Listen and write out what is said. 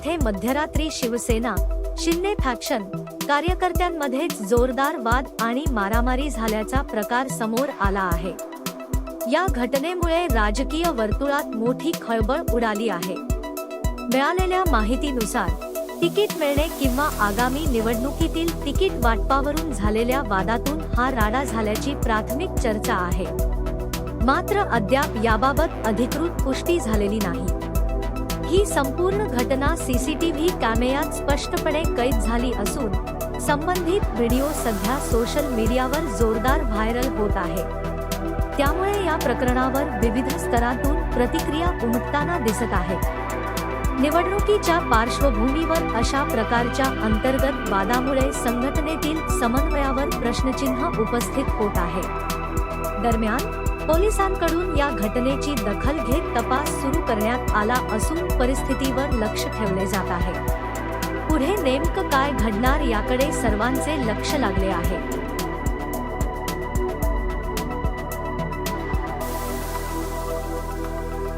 येथे मध्यरात्री शिवसेना शिंदे फॅक्शन कार्यकर्त्यांमध्येच जोरदार वाद आणि मारामारी झाल्याचा प्रकार समोर आला आहे। या घटनेमुळे राजकीय वर्तुळात मोठी खळबळ उडाली आहे। मिळालेल्या माहितीनुसार तिकीट मिळणे किंवा आगामी निवडणुकीतील तिकीट वाटपावरून झालेल्या वादातून हा राडा झाल्याची प्राथमिक चर्चा आहे। मात्र अद्याप याबाबत अधिकृत पुष्टी झालेली नाही। ही संपूर्ण घटना सीसीटीव्ही कॅमेऱ्यात स्पष्टपणे कैद झाली असून संबंधित व्हिडिओ सध्या सोशल मीडियावर जोरदार व्हायरल होत आहे। त्यामुळे या प्रकरणावर विविध स्तरातून प्रतिक्रिया उमटताना दिसत आहेत। निवडणुकीच्या पार्श्वभूमीवर अशा प्रकारच्या अंतर्गत वादामुळे संघटनेतील समन्वयावर प्रश्नचिन्ह उपस्थित होत आहे। दरम्यान पोलिसांकडून या घटनेची दखल घेत तपास सुरू करण्यात आला असून परिस्थितीवर लक्ष ठेवले जात आहे। पुढे नेमकं काय घडणार याकडे सर्वांचे लक्ष लागले आहे।